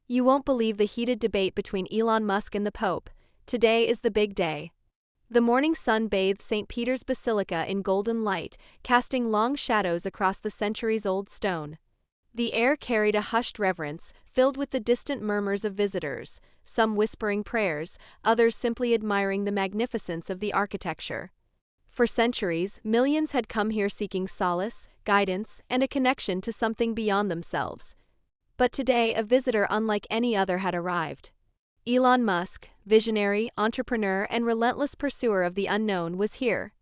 You won't believe the heated debate between Elon Musk and the Pope. Today is the big day. The morning sun bathed St. Peter's Basilica in golden light, casting long shadows across the centuries-old stone. The air carried a hushed reverence, filled with the distant murmurs of visitors, some whispering prayers, others simply admiring the magnificence of the architecture. For centuries, millions had come here seeking solace, guidance, and a connection to something beyond themselves. But today, a visitor unlike any other had arrived. Elon Musk, visionary, entrepreneur, and relentless pursuer of the unknown, was here.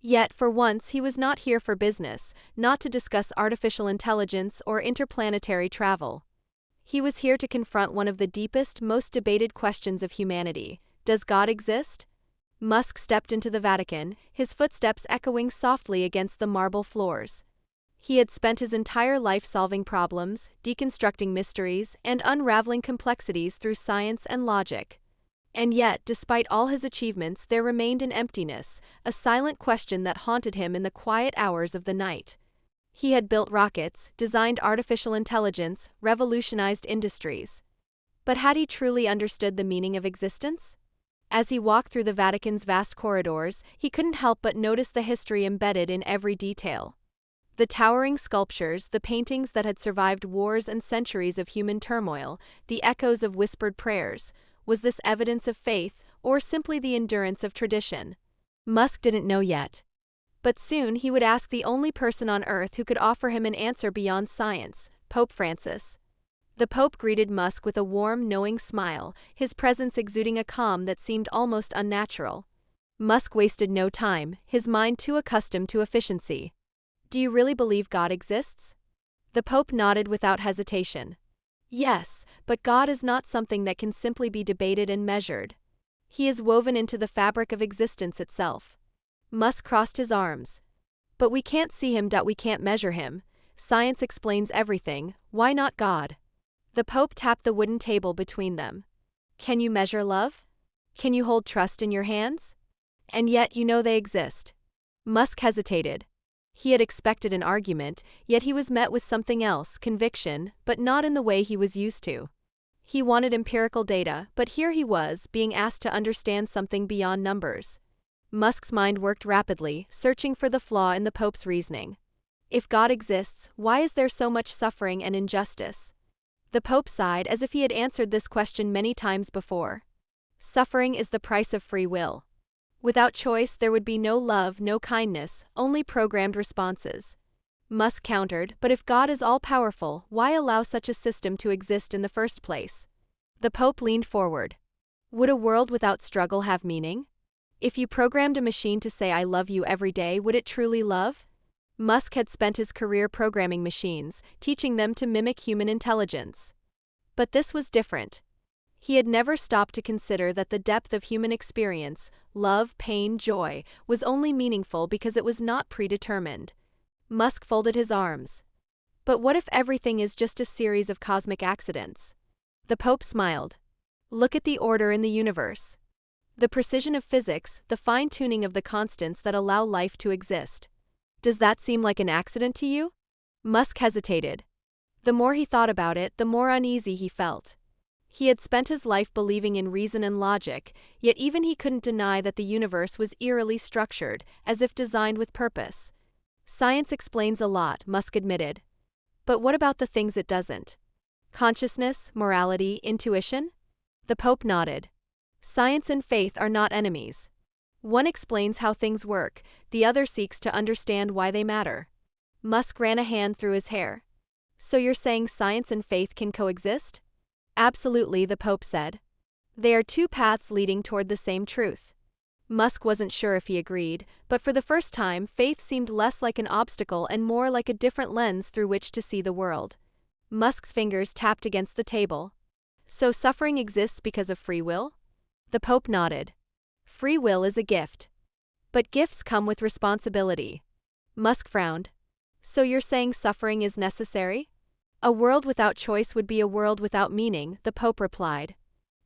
Yet, for once, he was not here for business, not to discuss artificial intelligence or interplanetary travel. He was here to confront one of the deepest, most debated questions of humanity. Does God exist? Musk stepped into the Vatican, his footsteps echoing softly against the marble floors. He had spent his entire life solving problems, deconstructing mysteries, and unraveling complexities through science and logic. And yet, despite all his achievements, there remained an emptiness, a silent question that haunted him in the quiet hours of the night. He had built rockets, designed artificial intelligence, revolutionized industries. But had he truly understood the meaning of existence? As he walked through the Vatican's vast corridors, he couldn't help but notice the history embedded in every detail. The towering sculptures, the paintings that had survived wars and centuries of human turmoil, the echoes of whispered prayers. Was this evidence of faith, or simply the endurance of tradition? Musk didn't know yet. But soon he would ask the only person on Earth who could offer him an answer beyond science, Pope Francis. The Pope greeted Musk with a warm, knowing smile, his presence exuding a calm that seemed almost unnatural. Musk wasted no time, his mind too accustomed to efficiency. Do you really believe God exists? The Pope nodded without hesitation. Yes, but God is not something that can simply be debated and measured. He is woven into the fabric of existence itself. Musk crossed his arms. But we can't see him, we can't measure him. Science explains everything, why not God? The Pope tapped the wooden table between them. Can you measure love? Can you hold trust in your hands? And yet you know they exist. Musk hesitated. He had expected an argument, yet he was met with something else, conviction, but not in the way he was used to. He wanted empirical data, but here he was, being asked to understand something beyond numbers. Musk's mind worked rapidly, searching for the flaw in the Pope's reasoning. If God exists, why is there so much suffering and injustice? The Pope sighed as if he had answered this question many times before. Suffering is the price of free will. Without choice, there would be no love, no kindness, only programmed responses. Musk countered, but if God is all-powerful, why allow such a system to exist in the first place? The Pope leaned forward. Would a world without struggle have meaning? If you programmed a machine to say I love you every day, would it truly love? Musk had spent his career programming machines, teaching them to mimic human intelligence. But this was different. He had never stopped to consider that the depth of human experience, love, pain, joy, was only meaningful because it was not predetermined. Musk folded his arms. But what if everything is just a series of cosmic accidents? The Pope smiled. Look at the order in the universe. The precision of physics, the fine-tuning of the constants that allow life to exist. Does that seem like an accident to you? Musk hesitated. The more he thought about it, the more uneasy he felt. He had spent his life believing in reason and logic, yet even he couldn't deny that the universe was eerily structured, as if designed with purpose. Science explains a lot, Musk admitted. But what about the things it doesn't? Consciousness, morality, intuition? The Pope nodded. Science and faith are not enemies. One explains how things work, the other seeks to understand why they matter. Musk ran a hand through his hair. So you're saying science and faith can coexist? Absolutely, the Pope said. They are two paths leading toward the same truth. Musk wasn't sure if he agreed, but for the first time, faith seemed less like an obstacle and more like a different lens through which to see the world. Musk's fingers tapped against the table. So suffering exists because of free will? The Pope nodded. Free will is a gift. But gifts come with responsibility. Musk frowned. So you're saying suffering is necessary? A world without choice would be a world without meaning, the Pope replied.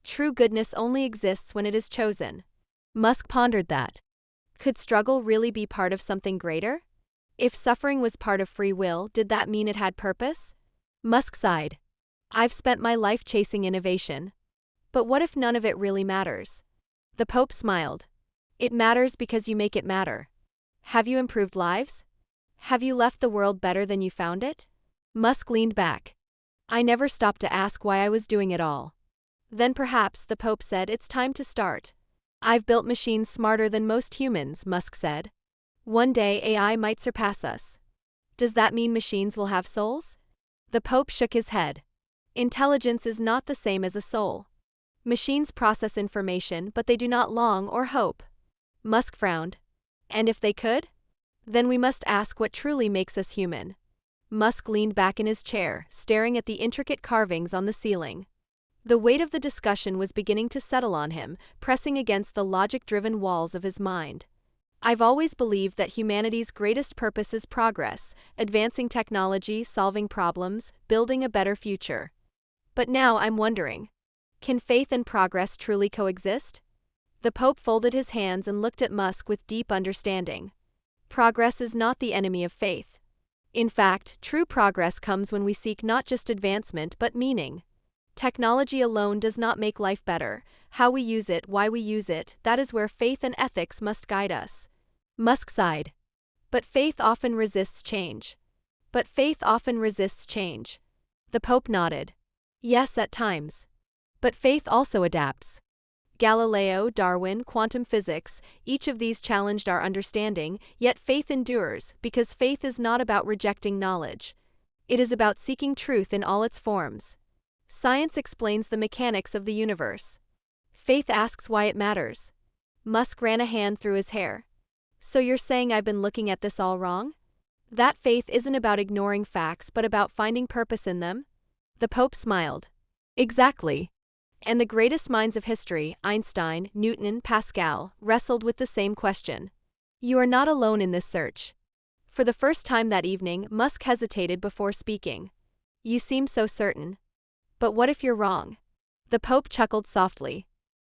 True goodness only exists when it is chosen. Musk pondered that. Could struggle really be part of something greater? If suffering was part of free will, did that mean it had purpose? Musk sighed. I've spent my life chasing innovation. But what if none of it really matters? The Pope smiled. It matters because you make it matter. Have you improved lives? Have you left the world better than you found it? Musk leaned back. I never stopped to ask why I was doing it all. Then perhaps, the Pope said, it's time to start. I've built machines smarter than most humans, Musk said. One day AI might surpass us. Does that mean machines will have souls? The Pope shook his head. Intelligence is not the same as a soul. Machines process information, but they do not long or hope. Musk frowned. And if they could? Then we must ask what truly makes us human. Musk leaned back in his chair, staring at the intricate carvings on the ceiling. The weight of the discussion was beginning to settle on him, pressing against the logic-driven walls of his mind. I've always believed that humanity's greatest purpose is progress, advancing technology, solving problems, building a better future. But now I'm wondering, can faith and progress truly coexist? The Pope folded his hands and looked at Musk with deep understanding. Progress is not the enemy of faith. In fact, true progress comes when we seek not just advancement but meaning. Technology alone does not make life better. How we use it, why we use it, that is where faith and ethics must guide us. Musk sighed. But faith often resists change. But faith often resists change. The Pope nodded. Yes, at times. But faith also adapts. Galileo, Darwin, quantum physics, each of these challenged our understanding, yet faith endures, because faith is not about rejecting knowledge. It is about seeking truth in all its forms. Science explains the mechanics of the universe. Faith asks why it matters. Musk ran a hand through his hair. So you're saying I've been looking at this all wrong? That faith isn't about ignoring facts but about finding purpose in them? The Pope smiled. Exactly. And the greatest minds of history, Einstein, Newton, Pascal, wrestled with the same question. You are not alone in this search. For the first time that evening, Musk hesitated before speaking. You seem so certain. But what if you're wrong? The Pope chuckled softly.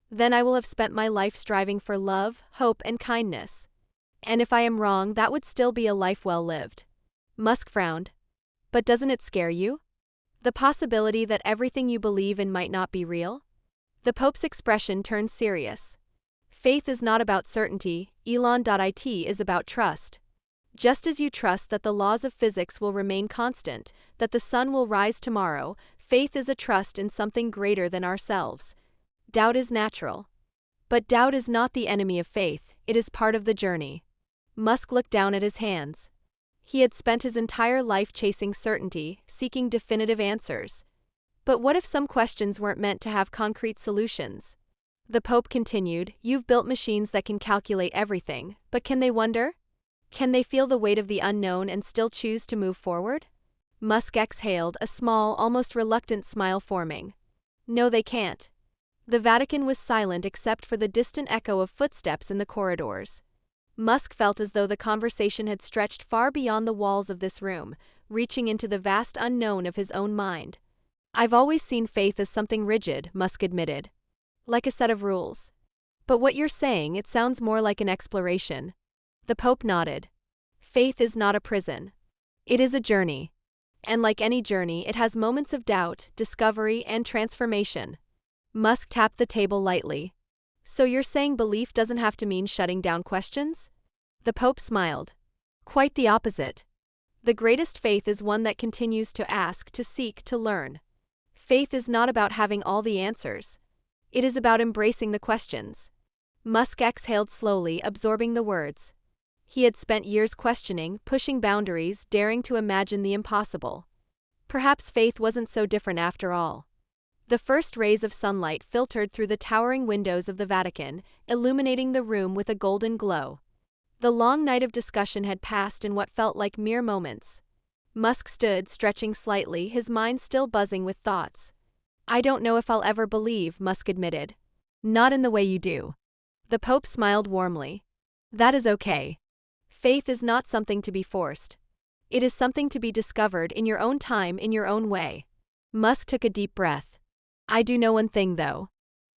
Then I will have spent my life striving for love, hope, and kindness. And if I am wrong, that would still be a life well lived. Musk frowned. But doesn't it scare you? The possibility that everything you believe in might not be real? The Pope's expression turned serious. Faith is not about certainty, Elon.it is about trust. Just as you trust that the laws of physics will remain constant, that the sun will rise tomorrow, faith is a trust in something greater than ourselves. Doubt is natural. But doubt is not the enemy of faith, it is part of the journey. Musk looked down at his hands. He had spent his entire life chasing certainty, seeking definitive answers. But what if some questions weren't meant to have concrete solutions? The Pope continued, you've built machines that can calculate everything, but can they wonder? Can they feel the weight of the unknown and still choose to move forward? Musk exhaled, a small, almost reluctant smile forming. No, they can't. The Vatican was silent except for the distant echo of footsteps in the corridors. Musk felt as though the conversation had stretched far beyond the walls of this room, reaching into the vast unknown of his own mind. I've always seen faith as something rigid, Musk admitted. Like a set of rules. But what you're saying, it sounds more like an exploration. The Pope nodded. Faith is not a prison. It is a journey. And like any journey, it has moments of doubt, discovery, and transformation. Musk tapped the table lightly. So you're saying belief doesn't have to mean shutting down questions? The Pope smiled. Quite the opposite. The greatest faith is one that continues to ask, to seek, to learn. Faith is not about having all the answers. It is about embracing the questions. Musk exhaled slowly, absorbing the words. He had spent years questioning, pushing boundaries, daring to imagine the impossible. Perhaps faith wasn't so different after all. The first rays of sunlight filtered through the towering windows of the Vatican, illuminating the room with a golden glow. The long night of discussion had passed in what felt like mere moments. Musk stood, stretching slightly, his mind still buzzing with thoughts. I don't know if I'll ever believe, Musk admitted. Not in the way you do. The Pope smiled warmly. That is okay. Faith is not something to be forced. It is something to be discovered in your own time, in your own way. Musk took a deep breath. I do know one thing, though.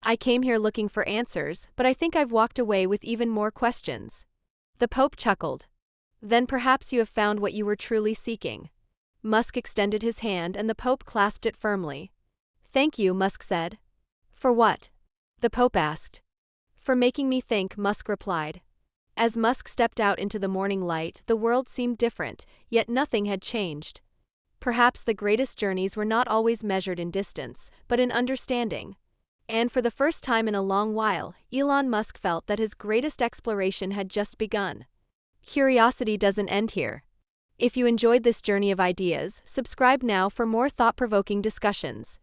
I came here looking for answers, but I think I've walked away with even more questions. The Pope chuckled. Then perhaps you have found what you were truly seeking. Musk extended his hand and the Pope clasped it firmly. Thank you, Musk said. For what? The Pope asked. For making me think, Musk replied. As Musk stepped out into the morning light, the world seemed different, yet nothing had changed. Perhaps the greatest journeys were not always measured in distance, but in understanding. And for the first time in a long while, Elon Musk felt that his greatest exploration had just begun. Curiosity doesn't end here. If you enjoyed this journey of ideas, subscribe now for more thought-provoking discussions.